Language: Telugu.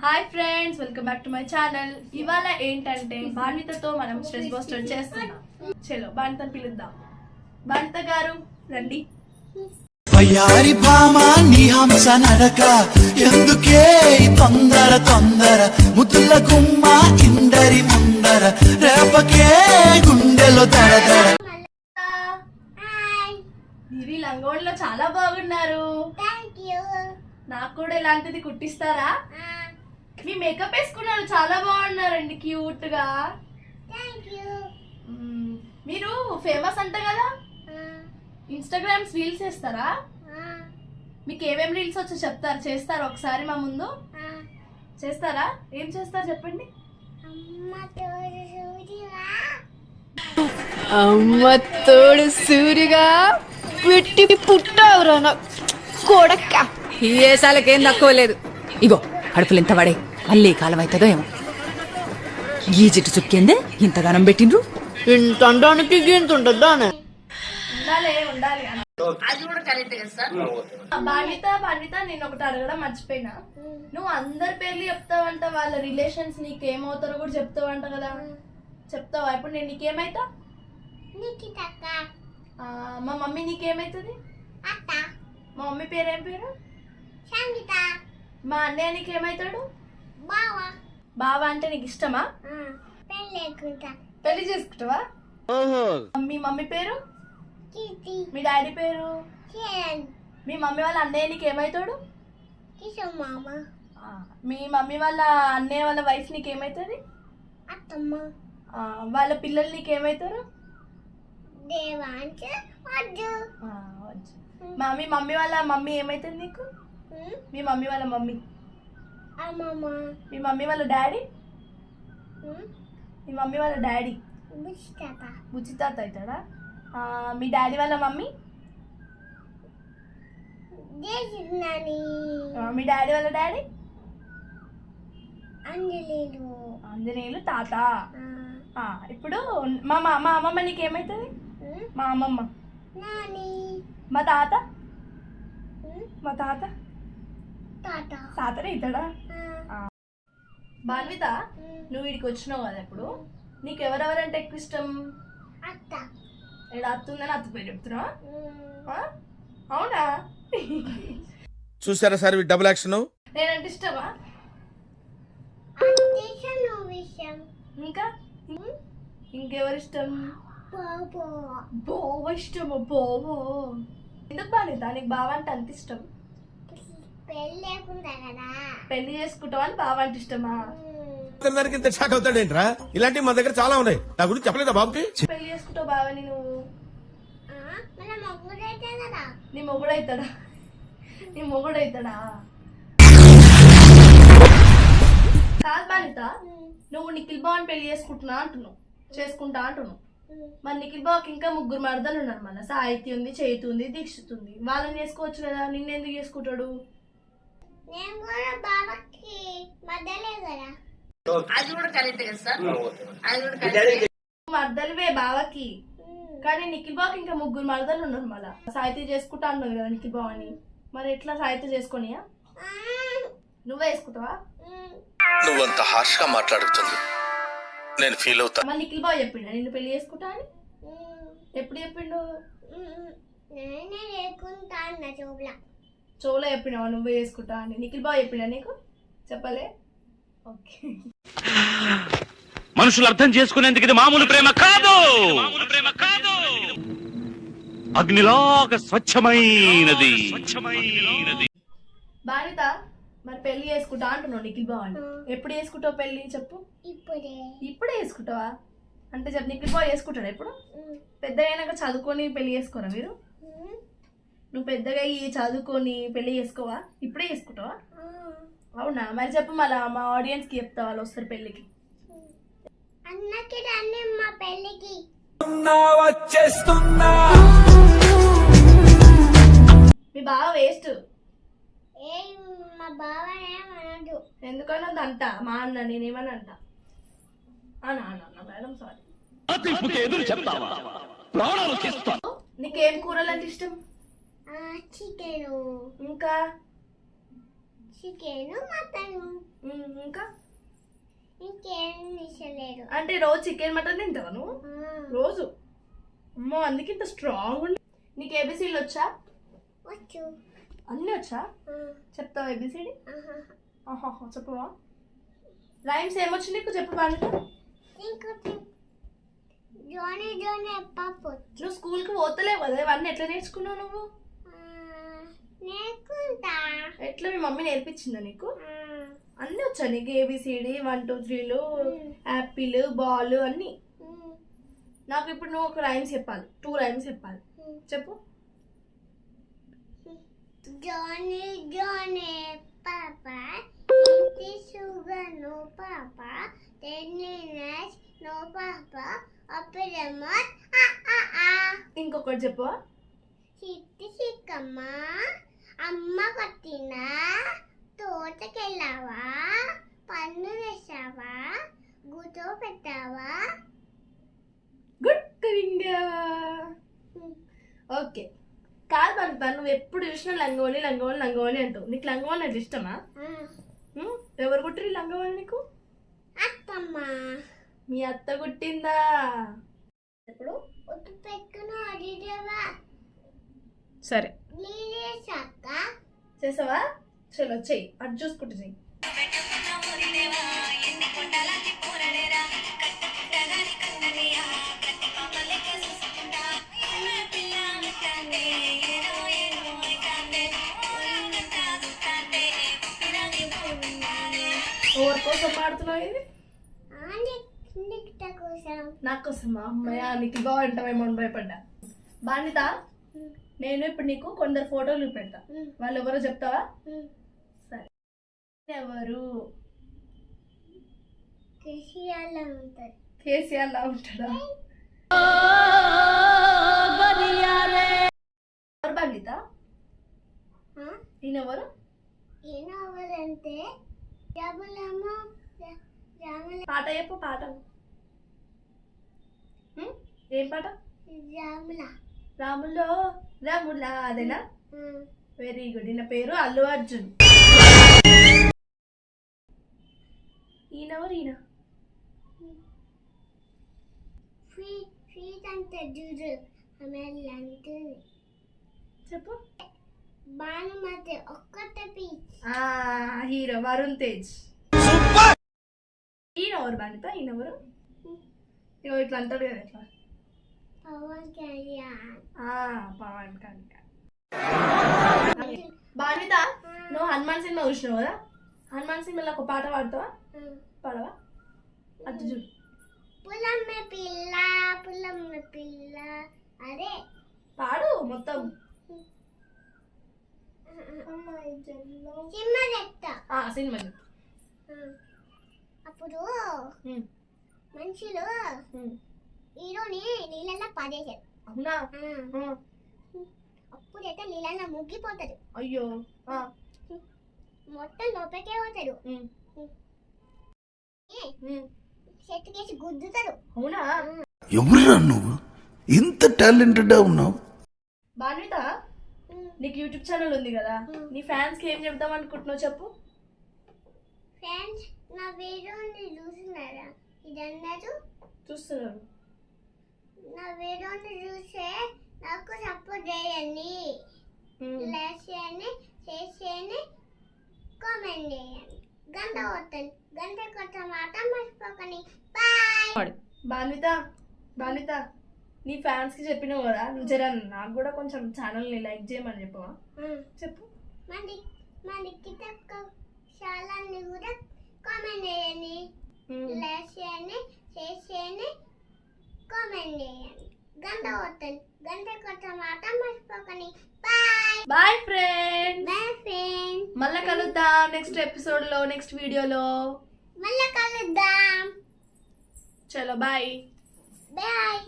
Hi friends, welcome back to my channel. ఇవాళ ఏంటంటే బాణితతో మనం స్ట్రెస్ బస్టర్ చేస్తున్నాం. చలో బాణితను పిలుద్దాం. బాణిత గారు రండి. వయ్యారి భామా నీ హంస నడక ఎందుకే తొందర తొందర ముద్దుల గుమ్మ ఇందరి ముందర రేపకే గుండెలో దడదడ. మీరు ఈ లంగోడిలో చాలా బాగున్నారు. నాకు కూడా ఇలాంటిది కుట్టిస్తారా? మీ మేకప్ వేసుకున్నారు, చాలా బాగున్నారండి, క్యూట్ గా. మీరు ఫేమస్ అంట కదా, ఇన్స్టాగ్రామ్స్ రీల్స్ చేస్తారా? మీకు ఏమేమి రీల్స్ వచ్చో చెప్తారు, చేస్తారు ఒకసారి మా ముందు చేస్తారా? ఏం చేస్తారు చెప్పండి. అమ్మ తోడు సూరిగా పెట్టి పుట్టావురా కొడక్క. ఈ ఏసాలకేం తక్కువ లేదు. ఇగో కడుపులు ఎంత పడే మళ్ళీ కాలం అవుతుందో ఏమో. ఈ జిట్టు చుక్కిందే ఇంతగానం పెట్టిండ్రు. ఇంతడానికి ఇంత ఉంటుందా? ఉండాలి ఉండాలి. బాణిత నేను ఒకటి అడగడం మర్చిపోయినా. నువ్వు అందరి పేర్లు చెప్తావంట, వాళ్ళ రిలేషన్స్ నీకేమవుతారో కూడా చెప్తావంట కదా, చెప్తావా? ఇప్పుడు నేను నీకేమైతా? మా మమ్మీ నీకేమైతుంది? మా మమ్మీ పేరేం పేరు? మా అన్నయ్య నీకేమైతాడు? బావా అంటే నీకు ఇష్టమా? పెళ్లి చేసుకుంటావా? మీ మమ్మీ పేరు? మీ డాడీ పేరు? మీ మమ్మీ వాళ్ళ అన్నయ్య నీకేమైతాడు? మీ మమ్మీ వాళ్ళ అన్నయ్య వాళ్ళ వైఫ్ నీకేమైతుంది? వాళ్ళ పిల్లలు నీకేమైతారు? మీ మమ్మీ వాళ్ళ మమ్మీ ఏమైతుంది నీకు? మీ మమ్మీ వాళ్ళ మమ్మీ. మీ మమ్మీ వాళ్ళ డాడీ? మీ మమ్మీ వాళ్ళ డాడీ బుజ్జి తాత అవుతాడా? మీ డాడీ వాళ్ళ మమ్మీ? మీ డాడీ వాళ్ళ డాడీ? ఆంజనేయులు తాత. ఇప్పుడు మా అమ్మమ్మ నీకేమైతుంది? మా అమ్మమ్మ. మా తాత? మా తాత తాతనే అవుతాడా? బాన్విత, నువ్వు వీడికి వచ్చినావు కదా, ఇప్పుడు నీకు ఎవరెవరంటే ఎక్కువ ఇష్టం? ఇక్కడ అత్తుందని అత్త పేరు చెప్తున్నావా? అవునా? చూసారా సార్ డబుల్ యాక్షన్. నేనంటే ఇష్టమా? ఇంకా ఇంకెవరిష్టం? బావ ఇష్టమా? బావో ఎందుకు బానిత నీకు బావ అంటే అంత ఇష్టం? పెళ్లి చేసుకుంటావా అని బావ అంటే ఇష్టమా? ఇంత షాక్ అవుతాడేంట్రా? ఇలాంటివి మా దగ్గర చాలా ఉన్నాయి. నా గురించి చెప్పలేదా బాబుకి? పెళ్లి చేసుకుంటావు బావని నువ్వు? నీ మొగుడు అవుతాడా? నీ మొగుడు అవుతాడా? కాదు బానిత, నువ్వు నిఖిల్ బావని పెళ్లి చేసుకుంటున్నా అంటున్నావు, చేసుకుంటా అంటున్నావు. మరి నిఖిల్ బావకి ఇంకా 3 మరదలు ఉన్నారు. మన సాహిత్య ఉంది, చేతి ఉంది, దీక్షిత్ ఉంది. వాళ్ళని చేసుకోవచ్చు కదా, నిన్నెందుకు చేసుకుంటాడు? మర్దలువే బావకి, కానీ నిఖిల్ బావకి ఇంకా 3 మరదలు ఉన్నారు. మళ్ళా సాహిత్య చేసుకుంటా అన్నావు కదా నిఖిల్ బావని, మరి ఎట్లా సాహిత్య చేసుకొనియా? నువ్వే వేసుకుంటావా? నువ్వంత హార్ష్ గా మాట్లాడుతుంది, నేను ఫీల్ అవుతా. మళ్ళీ నిఖిల్ బావ చెప్పిండా నిన్ను పెళ్లి చేసుకుంటా అని? ఎప్పుడు చెప్పిండు? చోలో చెప్పినావా నువ్వే చేసుకుంటా అని? నిఖిల్ బావ చెప్పిండా నీకు? చెప్పలే. ఓకే, మనుషులు అర్థం చేసుకునేందుకు ఇది మామూలు ప్రేమ కాదు, అగ్నిలాగా స్వచ్ఛమైనది. బానిత, మరి పెళ్లి చేసుకుంటా అంటున్నావు నిఖిల్ బావ అని. ఎప్పుడు చేసుకుంటావు పెళ్లి చెప్పు? ఇప్పుడే చేసుకుంటావా అంటే చెప్పు. నిఖిల్ బావ చేసుకుంటాడా ఇప్పుడు? పెద్దగా అయినాక చదువుకొని పెళ్లి చేసుకోరా మీరు? నువ్వు పెద్దగా చదువుకొని పెళ్లి చేసుకోవా? ఇప్పుడే చేసుకుంటావా? అవునా? మరి చెప్పు, మళ్ళా మా ఆడియన్స్ కి చెప్తా, వాళ్ళు వస్తారు పెళ్లికి. మీ బావ వేస్ట్. ఎందుకన్నా అంట మా అన్న, నేనేమని అంట అన్న మేడం సారీ. నీకేం కూరలు అంటే ఇష్టం? చికెన్, ఇంకా చికెన్ మటన్ ఇంకా ఇంకేం ఇష్టలేదు. అంటే రోజు చికెన్ మటన్ తింటావా నువ్వు రోజు? అమ్మో అందుకే ఇంత స్ట్రాంగ్ ఉంది. నీకు ఏబిసిడీలు వచ్చా? వచ్చు. అన్నీ వచ్చా? చెప్తావా ఏబిసిడి? ఆహా చెప్పవా? రైమ్స్ ఏమొచ్చు నీకు చెప్పు బాగా. ఇంకోటి జోని జోని పాపు నువ్వు స్కూల్కి పోతలేవు కదా, ఇవన్నీ ఎట్లా నేర్చుకున్నావు నువ్వు? నేర్చుకుంటా. ఎట్లా మీ మమ్మీ నేర్పించిందా నీకు? అన్నీ వచ్చా నీకు? ఏబిసిడి 1 2 3లు, యాపిల్, బాల్ అన్నీ. నాకు ఇప్పుడు నువ్వు ఒక రైమ్స్ చెప్పాలి, 2 రైమ్స్ చెప్పాలి. చెప్పు. జోని జోని పాప ఇంటి షుగర్ నో పాప టెన్నినస్ నో పాప అప్పుడేమోట్ ఇంకొకటి చెప్పవా? చిట్టి చిక్కమ్మ అమ్మ కొట్టిన తోటకెళ్ళావా పన్ను వేసావా గుతో పెట్టావా. గుడ్ కవింగా. ఓకే కాదు పంత, నువ్వు ఎప్పుడు చూసినా లంగోని లంగోని లంగోని అంటావు. నీకు లంగోని అంటే ఇష్టమా? ఎవరు కుట్టిరు లంగోని నీకు? అత్తమ్మ. మీ అత్త కుట్టిందా? ఎప్పుడు ఒట్టు పెట్టుకుని అడిగేవా సరే నీరేసాక చేసావా? చలో చెయ్యి, అటు చూసుకుంటూ చెయ్యి. ఎవరి కోసం పాడుతున్నావు ఇది? కోసం నాకు కోసమా? అమ్మయ్య నీకు బాగుంటావేమో అని భయపడ్డా. బానిత, నేను ఇప్పుడు నీకు కొందరు ఫోటోలు పెడతా, వాళ్ళు ఎవరో చెప్తావా? సరే. ఎవరు? కేసీఆర్ లా ఉంటారు. కేసీఆర్ లా ఉంటాడా? ఎవరు బానిత? ఈయనెవరు? ఏనవరంటే రాములమ్మ రాముల పాట చెప్పు, పాట. ఏం పాట? రాముల రాములో రాములా అదేనా? Very good. ఈయన పేరు అల్లు అర్జున్. ఈయనెవరు? ఈయన ఫీట్ అంటే చూడు ఆమె అంటుంది. చెప్పు. భానుమతి ఒక్కటే పీచ్. హీరో వరుణ్ తేజ్. ఈయనెవరు బానిత? ఈయనెవరు? ఇగో ఇట్లా అంటాడు కదా, ఇట్లా పవన్ కళ్యాణ్. పవన్ కళ్యాణ్. బానిత, నువ్వు హనుమాన్ సినిమా చూసినావు కదా, హనుమాన్ సినిమాలో ఒక పాట పాడతావా? పాడవా? అటు చూడు. పులమ్మ పిల్ల పులమ్మ పిల్ల అరే పాడు మొత్తం. సినిమా చెప్తా. సినిమా చెప్పు. అప్పుడు మనుషులు హీరోని నీళ్ళల్లో పడేశారు. అవునా? అప్పుడైతే నీళ్ళల్లో ముగ్గిపోతాడు. అయ్యో. మొత్తం లోపలికే పోతాడు. చెట్టుకేసి గుద్దుతాడు. అవునా? ఎవరురా నువ్వు ఇంత టాలెంటెడ్ ఉన్నావు? బాన్విత, నీకు యూట్యూబ్ ఛానల్ ఉంది కదా, నీ ఫ్యాన్స్ కి ఏం చెప్దాం అనుకుంటున్నావు చెప్పు. ఫ్రెండ్స్ నా వీడియోని చూస్తున్నారా? ఇదన్నారు చూస్తున్నారు. నా వీడియోని చూసే నాకు సపోర్ట్ చేయండి. లైక్ చేయండి, షేర్ చేయండి, కామెంట్ చేయండి, గంట కొట్టండి. గంట కొట్ట మాట మర్చిపోకండి. బాయ్. బాన్విత, నీ ఫ్యాన్స్ కి చెప్పినావు కదా, నువ్వు జర నాకు కూడా కొంచెం ఛానల్ ని లైక్ చేయమని చెప్పవా? చెప్పు. మన ఛానల్ని కూడా కామెంట్ చేయండి, లైక్ చేయండి, షేర్ చేయండి, కామెంట్ చేయండి, గంట కొట్టండి. గంట కొట్ట మాట మర్చిపోకండి. Bye. Bye friends. Bye friends. మళ్ళా కలుద్దాం నెక్స్ట్ ఎపిసోడ్ లో, నెక్స్ట్ వీడియోలో. మళ్ళా కలుద్దాం. చలో బాయ్. బాయ్.